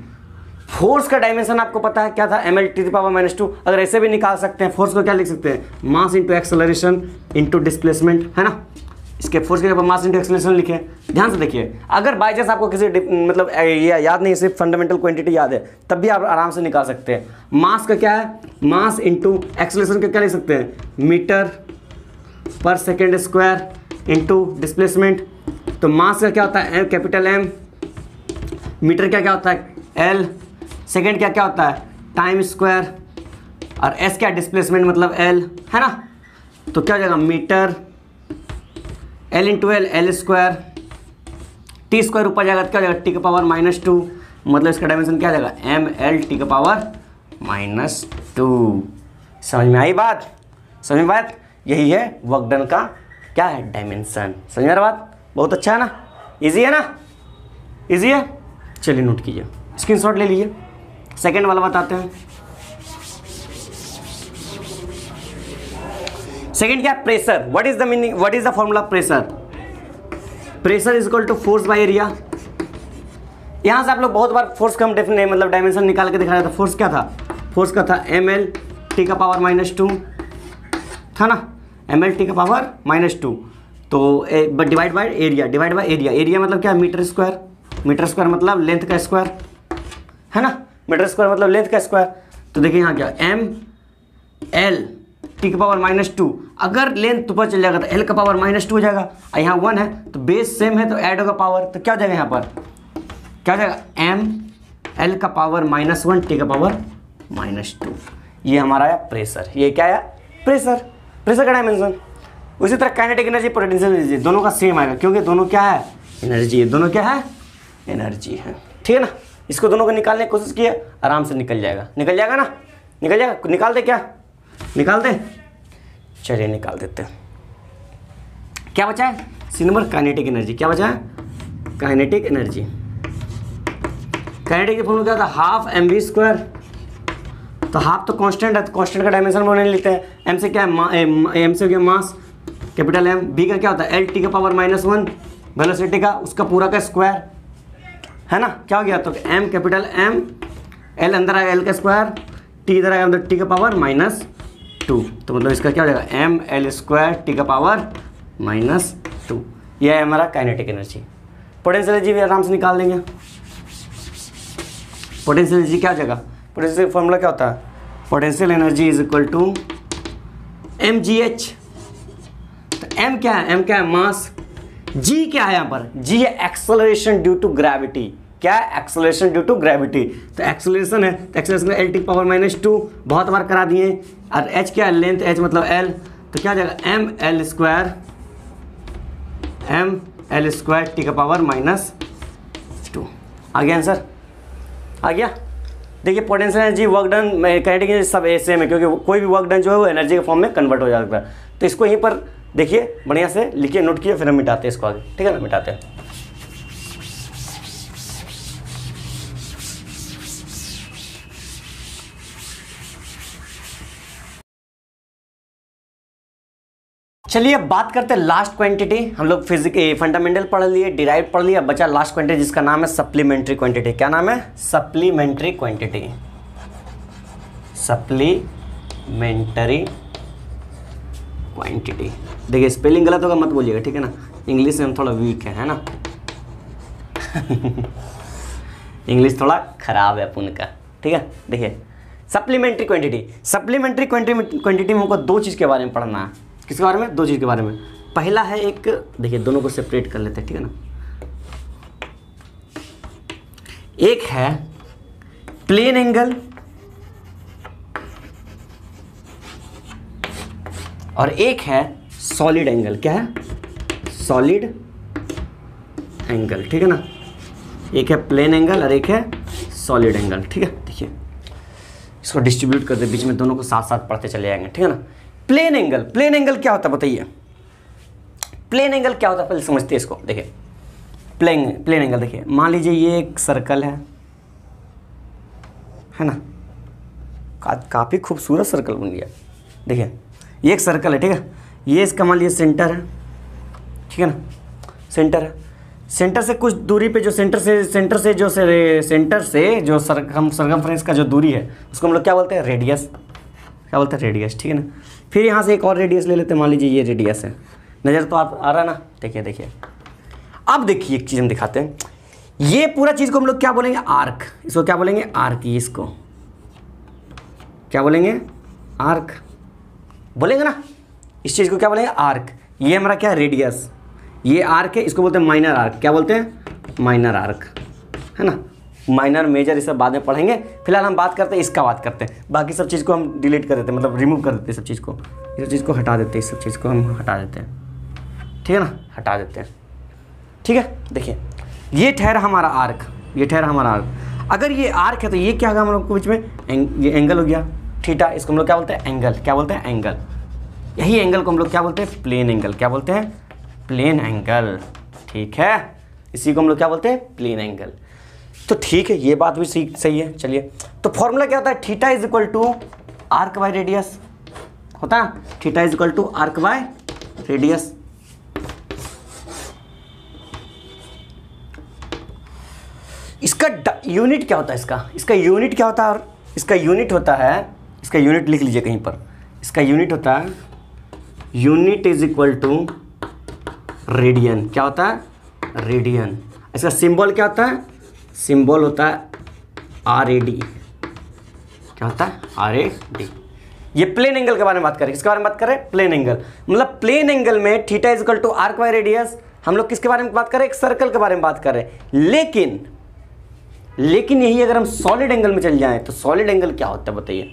फोर्स का डायमेंशन आपको पता है क्या था? ml to the power -2। अगर ऐसे भी निकाल सकते हैं, फोर्स को क्या लिख सकते हैं? Mass into acceleration into displacement, है ना। इसके फोर्स के जगह मास इंटू एक्सेलरेशन लिखे। ध्यान से देखिए, अगर बाई चांस आपको किसी मतलब ये याद नहीं, सिर्फ फंडामेंटल क्वांटिटी याद है, तब भी आप आराम से निकाल सकते हैं। मास का क्या है? मास इंटू एक्सेलरेशन का क्या लिख सकते हैं? मीटर पर सेकेंड स्क्वायर इंटू डिस्प्लेसमेंट। तो मास का क्या होता है? Capital M। मीटर क्या क्या होता है? L। सेकेंड क्या होता है? Time square. और S क्या? डिस्प्लेसमेंट मतलब L, है ना। तो क्या हो जाएगा? Metre L into L square, T square ऊपर जाएगा तो क्या हो जाएगा? टी का पावर -2। मतलब इसका डायमेंशन क्या आ जाएगा? ml टी का पावर -2। समझ में आई बात? समझ में बात? यही है वर्क डन का क्या है? डायमेंशन। समझ में आ रहा बात? बहुत अच्छा है ना, इजी है ना, इजी है। चलिए नोट कीजिए, स्क्रीनशॉट ले लीजिए। सेकेंड वाला बताते हैं। सेकेंड क्या? Pressure. What is the meaning, what is the formula pressure? Pressure is equal to force by area. यहां से आप लोग बहुत बार फोर्स का हम मतलब डायमेंशन निकाल के दिखा रहा था। फोर्स क्या था? फोर्स का था ml टी का पावर -2 था ना, ml टी का पावर -2। तो divide by area, divide by area. Area मतलब क्या? Metre square. मीटर स्क्वायर मतलब लेंथ का स्क्वायर, है ना। मीटर स्क्वायर मतलब लेंथ का स्क्वायर। तो देखिए यहाँ क्या? ml टी का पावर -2। अगर लेंथ ऊपर चल जाएगा तो l का पावर -2 हो जाएगा। और यहाँ 1 है तो बेस सेम है तो ऐड होगा पावर, तो क्या हो जाएगा? यहाँ पर क्या हो जाएगा? ml का पावर -1 टी का पावर -2। ये हमारा आया प्रेशर। ये क्या आया? प्रेशर। प्रेशर का डायमेंशन। उसी तरह काइनेटिक एनर्जी, पोटेंशियल एनर्जी दोनों का सेम आएगा, क्योंकि दोनों क्या है? एनर्जी है। दोनों क्या है? एनर्जी है, ठीक है ना। इसको दोनों को निकालने की कोशिश किए, आराम से निकल जाएगा। निकल जाएगा ना, निकल जाएगा। निकाल दे क्या? निकाल दे। चलिए निकाल देते हैं। क्या बचा है? C number kinetic energy. क्या बचा है? Kinetic energy. काइनेटिक की फॉर्मूला क्या था? Half mv²। तो हाफ तो कांस्टेंट है, तो कांस्टेंट का डायमेंशन वो नहीं लेते हैं। m से क्या है? m से हो गया मास, कैपिटल M। b का क्या होता है? l टी का पावर -1 वेलोसिटी का, उसका पूरा का स्क्वायर, है ना। क्या हो गया? तो m कैपिटल M, l अंदर आएगा l का स्क्वायर, t इधर आएगा अंदर t का पावर -2। तो मतलब इसका क्या हो जाएगा? ml² t का पावर -2। यह है हमारा काइनेटिक एनर्जी। पोटेंशियल एनर्जी भी आराम से निकाल देंगे। पोटेंशियल एनर्जी क्या हो जाएगा? पोटेंशियल फॉर्मूला क्या होता है? Potential energy is equal to mgh। तो m क्या है? m क्या है? मास। g क्या है यहाँ पर? g है एक्सेलरेशन ड्यू टू ग्रेविटी। क्या है? Acceleration due to gravity. तो एक्सेलरेशन है, तो एक्सेलरेशन l टी पावर -2 बहुत बार करा दिए। और h क्या है? लेंथ, h मतलब l। तो क्या हो जाएगा? ml² टी का पावर -2। आ गया आंसर? आ गया। देखिए potential energy, work done, kinetic energy सब सेम है, क्योंकि कोई भी वर्क डन जो है वो एनर्जी के फॉर्म में कन्वर्ट हो जाता है। तो इसको यहीं पर देखिए, बढ़िया से लिखिए, नोट किए, फिर हम मिटाते हैं इसको आगे, ठीक है ना। मिटाते हैं। चलिए अब बात करते हैं लास्ट क्वांटिटी। हम लोग फिजिक्स फंडामेंटल पढ़ लिए, डिराइव पढ़ लिया, बचा लास्ट क्वांटिटी जिसका नाम है सप्लीमेंट्री क्वांटिटी। क्या नाम है? Supplementary quantity. Supplementary quantity. देखिए स्पेलिंग गलत होगा मत बोलिएगा, ठीक है ना। इंग्लिश में हम थोड़ा वीक है ना। इंग्लिश थोड़ा खराब है अपन का, ठीक है। देखिए सप्लीमेंट्री क्वांटिटी। सप्लीमेंट्री क्वांटिटी में हमको दो चीज़ के बारे में पढ़ना है। किसके बारे में? दो चीज़ के बारे में। पहला है एक, देखिए दोनों को सेपरेट कर लेते हैं, ठीक है ना। एक है प्लेन एंगल और एक है सॉलिड एंगल। क्या है? सॉलिड एंगल, ठीक है ना। एक है प्लेन एंगल और एक है सॉलिड एंगल, ठीक है। देखिए इसको डिस्ट्रीब्यूट कर दे बीच में, दोनों को साथ साथ पढ़ते चले जाएंगे, ठीक है ना। प्लेन एंगल, प्लेन एंगल क्या होता है बताइए, प्लेन एंगल क्या होता है पहले समझते हैं इसको। देखिए प्लेन एंगल, देखिए मान लीजिए ये एक सर्कल है ना, काफ़ी खूबसूरत सर्कल बन गया। देखिए ये एक सर्कल है, ठीक है, ये इसका मान लीजिए सेंटर है, ठीक है ना, सेंटर है। सेंटर से कुछ दूरी पे जो सेंटर से जो सरकमफ्रेंस का जो दूरी है उसको हम लोग क्या बोलते हैं, रेडियस, क्या बोलते हैं, रेडियस, ठीक है ना। फिर यहाँ से एक और रेडियस ले लेते हैं, मान लीजिए ये रेडियस है, नज़र तो आप आ रहा ना। देखिए अब देखिए एक चीज़ हम दिखाते हैं, ये पूरा चीज़ को हम लोग क्या बोलेंगे, आर्क, इसको क्या बोलेंगे, आर्क, इसको क्या बोलेंगे, आर्क बोलेंगे ना, इस चीज़ को क्या बोलेंगे, आर्क। ये हमारा क्या है, रेडियस, ये आर्क है, इसको बोलते हैं माइनर आर्क, क्या बोलते हैं, माइनर आर्क, है ना। माइनर मेजर ये सब बाद में पढ़ेंगे, फिलहाल हम बात करते हैं इसका, बात करते हैं, बाकी सब चीज़ को हम डिलीट कर देते हैं, मतलब रिमूव कर देते हैं, सब चीज़ को, ये सब चीज़ को हटा देते हैं, इस सब चीज़ को हम हटा देते हैं, ठीक है ना, हटा देते हैं, ठीक है। देखिए ये ठहरा हमारा आर्क, ये ठहरा हमारा आर्क। अगर ये आर्क है तो ये क्या होगा हम लोग को बीच में, ये एंगल हो गया थीटा, इसको हम लोग क्या बोलते हैं, एंगल, क्या बोलते हैं, एंगल। यही एंगल को हम लोग क्या बोलते हैं, प्लेन एंगल, क्या बोलते हैं, प्लेन एंगल, ठीक है। इसी को हम लोग क्या बोलते हैं, प्लेन एंगल। तो ठीक है, ये बात भी सही है। चलिए, तो फॉर्मूला क्या होता है, theta is equal to arc by radius होता है, theta is equal to arc by radius. इसका यूनिट क्या होता है, इसका यूनिट क्या होता है, और इसका यूनिट होता है, इसका यूनिट लिख लीजिए कहीं पर, इसका यूनिट होता है, unit is equal to radian, क्या होता है, रेडियन। इसका सिंबल क्या होता है, सिंबल होता है RAD, क्या होता है, RAD। ये प्लेन एंगल के बारे में बात करें, किसके बारे में बात करें, प्लेन एंगल। मतलब प्लेन एंगल में theta is equal to arc by radius, हम लोग किसके बारे में बात करें, एक सर्कल के बारे में बात करें। लेकिन यही अगर हम सॉलिड एंगल में चल जाएं तो सॉलिड एंगल क्या होता है बताइए,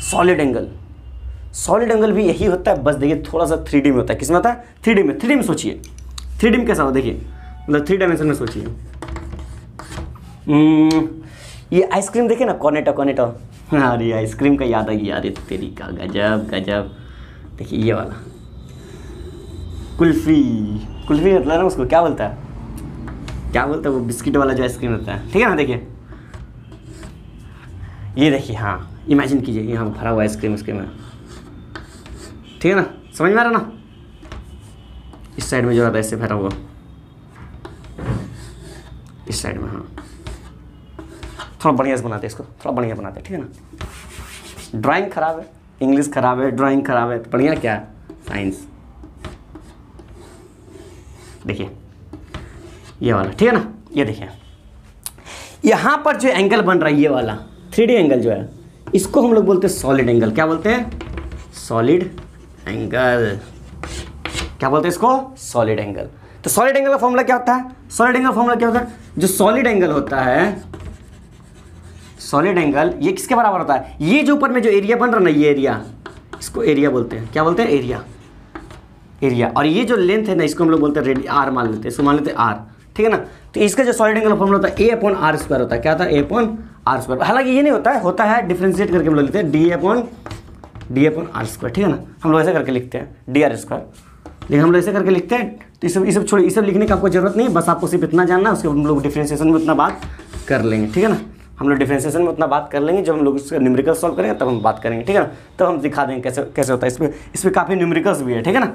सॉलिड एंगल भी यही होता है, बस देखिए थोड़ा सा 3D में होता है। किसमें होता है, 3D में। 3D में सोचिए, 3D में कैसा हो, देखिए मतलब 3 डायमेंशन में सोचिए। ये आइसक्रीम देखे ना, कॉर्नेटो, अरे आइसक्रीम का याद आ गया, अरे तेरी का गजब। देखिए ये वाला कुल्फी मतलब ना, उसको क्या बोलता है, वो बिस्किट वाला जो आइसक्रीम होता है, ठीक है ना। देखिए ये देखिए, हाँ इमेजिन कीजिए यहाँ भरा हुआ आइसक्रीम उसके में, ठीक है ना, समझ में आ रहा ना। इस साइड में जो आता है ऐसे भरा हुआ, इस साइड में, हाँ थोड़ा बढ़िया से बनाते, इसको थोड़ा बढ़िया बनाते, ठीक है ना। ड्राइंग खराब है, इंग्लिश खराब है, ड्राइंग खराब है, तो बढ़िया क्या है, साइंस। देखिए ये वाला, ठीक है ना, ये देखिए यहाँ पर जो एंगल बन रहा है, ये वाला 3D एंगल जो है, इसको हम लोग बोलते हैं सॉलिड एंगल। क्या बोलते हैं, सॉलिड एंगल। क्या बोलते हैं इसको, सॉलिड एंगल। तो सॉलिड एंगल का फॉर्मूला क्या होता है, सॉलिड एंगल फॉर्मूला क्या होता है, जो सॉलिड एंगल होता है, सॉलिड एंगल ये किसके बराबर होता है, ये जो ऊपर में जो एरिया बन रहा है ना, ये एरिया, इसको एरिया बोलते हैं। क्या बोलते हैं, एरिया। और ये जो लेंथ है ना, इसको हम लोग बोलते हैं R मान लेते हैं, इसको मान लेते हैं R, ठीक है ना। तो इसका जो सॉलिड एंगल फॉर्मूला होता है A/R² होता है। क्या होता है, A/R²। हालांकि ये नहीं होता है डिफरेंशिएट करके हम लोग लिखते हैं D/R², ठीक है ना। हम लोग ऐसे करके लिखते हैं dr², लेकिन हम लोग ऐसे करके लिखते हैं। तो ये सब छोड़िए, ये सब लिखने की आपको जरूरत नहीं है, बस आपको सिर्फ इतना जानना है। उसके हम लोग डिफरेंशिएशन में उतना बात कर लेंगे, ठीक है ना। हम लोग डिफरेंशिएशन में उतना बात कर लेंगे, जब हम लोग उसका न्यूमेरिकल सॉल्व करेंगे तब हम बात करेंगे, ठीक है ना। तब हम दिखा देंगे कैसे होता है। इसमें काफ़ी न्यूमेरिकल्स भी है, ठीक है ना।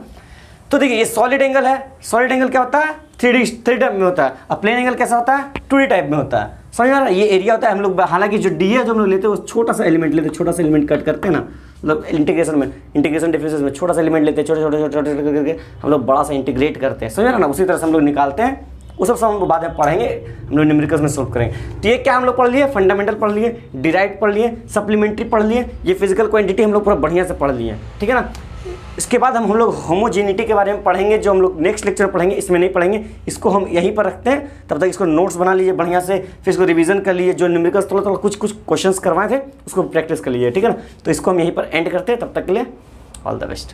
तो देखिए ये सॉलिड एंगल है। सॉलिड एंगल क्या होता है, 3D टाइप में होता है। अब प्लेन एंगल कैसा होता है, 2D टाइप में होता है। समझ में आ रहा है, ये एरिया होता है। हम लोग हालांकि जो डी है जो हम लोग लेते हैं, वो छोटा सा एलिमेंट लेते हैं, छोटा सा एलिमेंट कट करते हैं ना, मतलब इंटीग्रेशन डिफरेंसेस में छोटा सा एलिमेंट लेते हैं, छोटे करके हम लोग बड़ा सा इंटीग्रेट करते हैं। समझ रहे ना, उसी तरह से हम लोग निकालते हैं। वो सब हम बाद में पढ़ेंगे, हम लोग न्यूमेरिकल्स में सोल्व करेंगे। तो ये क्या हम लोग पढ़ लिए, फंडामेंटल पढ़ लिए, डिराइव पढ़ लिए, सप्लीमेंट्री पढ़ लिए, ये फिजिकल क्वांटिटी हम लोग पूरा बढ़िया से पढ़ लिए, ठीक है ना। इसके बाद हम लोग होमोजेनिटी के बारे में पढ़ेंगे, जो हम लोग नेक्स्ट लेक्चर में पढ़ेंगे, इसमें नहीं पढ़ेंगे। इसको हम यहीं पर रखते हैं, तब तक इसको नोट्स बना लीजिए बढ़िया से, फिर इसको रिवीजन कर लीजिए। जो न्यूमेरिकल्स थोड़ा कुछ क्वेश्चंस करवाए थे उसको प्रैक्टिस कर लीजिए, ठीक है ना। तो इसको हम यहीं पर एंड करते हैं, तब तक के लिए ऑल द बेस्ट।